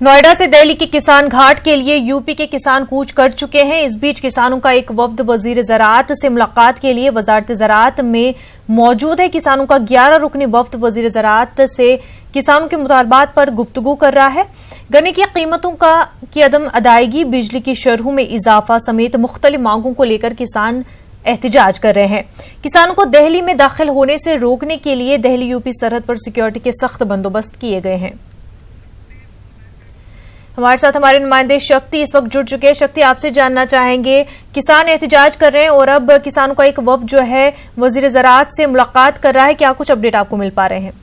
नोएडा से दिल्ली के किसान घाट के लिए यूपी के किसान कूच कर चुके हैं। इस बीच किसानों का एक वफ्द वजीर ज़राअत से मुलाकात के लिए वजारत ज़राअत में मौजूद है। किसानों का 11 रुकनी वफ्द वजीर ज़राअत से किसानों के मुतालबात पर गुफ्तगू कर रहा है। गन्ने की कीमतों की अदम अदायगी, बिजली की शरहों में इजाफा समेत मुख्तलिफ मांगों को लेकर किसान एहतजाज कर रहे हैं। किसानों को दिल्ली में दाखिल होने से रोकने के लिए दिल्ली यूपी सरहद पर सिक्योरिटी के सख्त बंदोबस्त किए गए हैं। हमारे साथ हमारे नुमाइंदे शक्ति इस वक्त जुड़ चुके हैं। शक्ति, आपसे जानना चाहेंगे, किसान एहतजाज कर रहे हैं और अब किसानों का एक वफ्द जो है वजीर ज़राअत से मुलाकात कर रहा है, क्या कुछ अपडेट आपको मिल पा रहे हैं?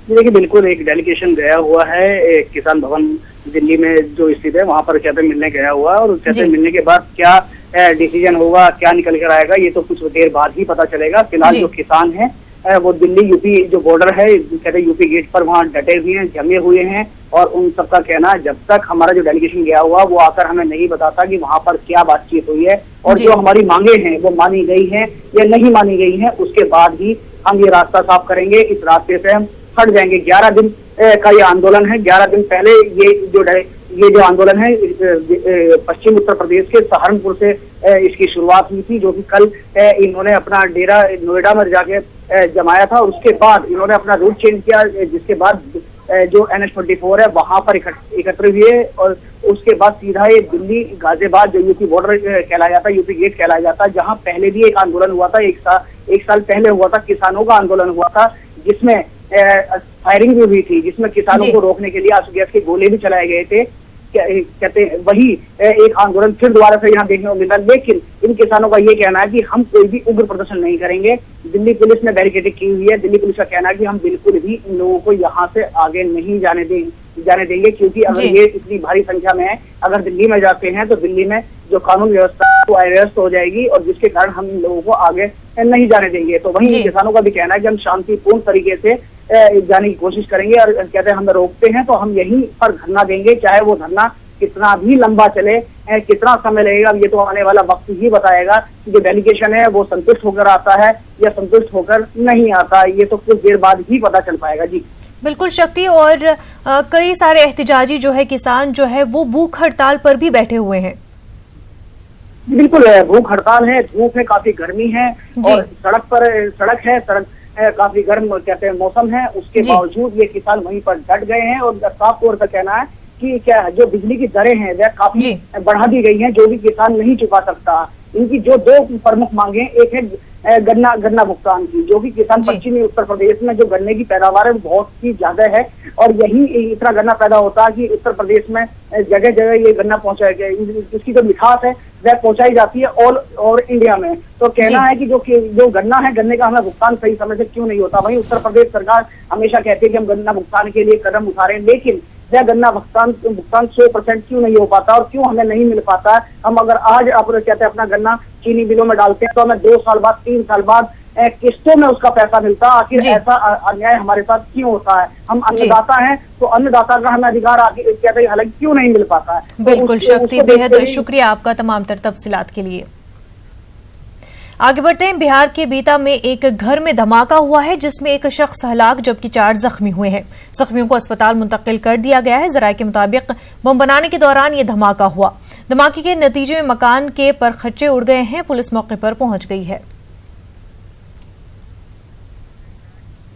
देखिए, बिल्कुल एक डेलीगेशन गया हुआ है एक किसान भवन दिल्ली में जो स्थित है, वहां पर कहते मिलने गया हुआ है और कहते मिलने के बाद क्या डिसीजन होगा, क्या निकल कर आएगा, ये तो कुछ देर बाद ही पता चलेगा। फिलहाल जो किसान है वो दिल्ली यूपी जो बॉर्डर है, कहते यूपी गेट पर वहाँ डटे हुए हैं, जमे हुए हैं और उन सबका कहना है जब तक हमारा जो डेलीगेशन गया हुआ वो आकर हमें नहीं बताता कि वहाँ पर क्या बातचीत हुई है और जो हमारी मांगे हैं वो मानी गई हैं या नहीं मानी गई हैं, उसके बाद ही हम ये रास्ता साफ करेंगे। इस रास्ते से हम हट जाएंगे। 11 दिन का ये आंदोलन है। 11 दिन पहले ये जो आंदोलन है पश्चिम उत्तर प्रदेश के सहारनपुर से इसकी शुरुआत हुई थी, जो कि कल इन्होंने अपना डेरा नोएडा में जाके जमाया था। उसके बाद इन्होंने अपना रूट चेंज किया, जिसके बाद जो NH-24 है वहां पर एकत्र हुए और उसके बाद सीधा ये दिल्ली गाजियाबाद जो यूपी बॉर्डर कहलाया जाता है, यूपी गेट कहलाया जाता है, जहां पहले भी एक आंदोलन हुआ था, एक साल पहले हुआ था, किसानों का आंदोलन हुआ था, जिसमें फायरिंग भी हुई थी, जिसमें किसानों को रोकने के लिए आंसू गैस के गोले भी चलाए गए थे। कहते वही एक आंदोलन फिर दोबारा से यहाँ देखने को मिला। लेकिन इन किसानों का ये कहना है कि हम कोई भी उग्र प्रदर्शन नहीं करेंगे। दिल्ली पुलिस ने बैरिकेडिंग की हुई है। दिल्ली पुलिस का कहना है कि हम बिल्कुल भी इन लोगों को यहाँ से आगे नहीं जाने देंगे, क्योंकि अगर ये इतनी भारी संख्या में है, अगर दिल्ली में जाते हैं तो दिल्ली में जो कानून व्यवस्था है वो अरेस्ट हो जाएगी और जिसके कारण हम इन लोगों को आगे नहीं जाने देंगे। तो वहीं किसानों का भी कहना है कि हम शांतिपूर्ण तरीके से जाने की कोशिश करेंगे और कहते हैं हमें रोकते हैं तो हम यहीं पर धरना देंगे, चाहे वो धरना कितना भी लंबा चले, कितना समय लगेगा, ये तो आने वाला वक्त ही बताएगा कि जो डेलीगेशन है वो संतुष्ट होकर आता है या संतुष्ट होकर नहीं आता, ये तो कुछ देर बाद ही पता चल पाएगा। जी बिल्कुल शक्ति, और कई सारे एहतजाजी जो है किसान जो है वो भूख हड़ताल पर भी बैठे हुए हैं। बिल्कुल भूख हड़ताल है, धूप है, काफी गर्मी है और सड़क है, काफी गर्म कहते हैं मौसम है, उसके बावजूद ये किसान वहीं पर डट गए हैं और साफ तौर पर कहना है कि क्या जो बिजली की दरें हैं वह काफी बढ़ा दी गई हैं, जो भी किसान नहीं चुका सकता। इनकी जो दो प्रमुख मांगे, एक है गन्ना भुगतान की, जो कि किसान पश्चिमी उत्तर प्रदेश में जो गन्ने की पैदावार है बहुत ही ज्यादा है और यही इतना गन्ना पैदा होता है कि उत्तर प्रदेश में जगह जगह ये गन्ना पहुंचाया गया, इसकी जो मिठास है वह पहुंचाई जाती है ऑल ओवर इंडिया में। तो कहना है कि जो गन्ना है, गन्ने का हमें भुगतान सही समय से क्यों नहीं होता। वहीं उत्तर प्रदेश सरकार हमेशा कहती है कि हम गन्ना भुगतान के लिए कदम उठा रहे हैं, लेकिन वह गन्ना भुगतान 100% क्यों नहीं हो पाता और क्यों हमें नहीं मिल पाता। हम अगर आज आप कहते हैं अपना गन्ना चीनी मिलों में डालते हैं तो हमें 2 साल बाद 3 साल बाद किस्तों में उसका पैसा मिलता। आखिर ऐसा अन्याय हमारे साथ क्यों होता है? हम अन्नदाता हैं तो अन्नदाता का हमें अधिकार कहते हैं हालांकि क्यों नहीं मिल पाता है। बिल्कुल शक्ति, बेहद शुक्रिया आपका तमाम तर तफसीलात के लिए। आगे बढ़ते हैं। बिहार के बीता में एक घर में धमाका हुआ है जिसमें एक शख्स हलाक जबकि 4 जख्मी हुए हैं। जख्मियों को अस्पताल मुंतकिल कर दिया गया है। जराये के मुताबिक बम बनाने के दौरान ये धमाका हुआ। धमाके के नतीजे में मकान के परखच्चे उड़ गए हैं। पुलिस मौके पर पहुंच गई है।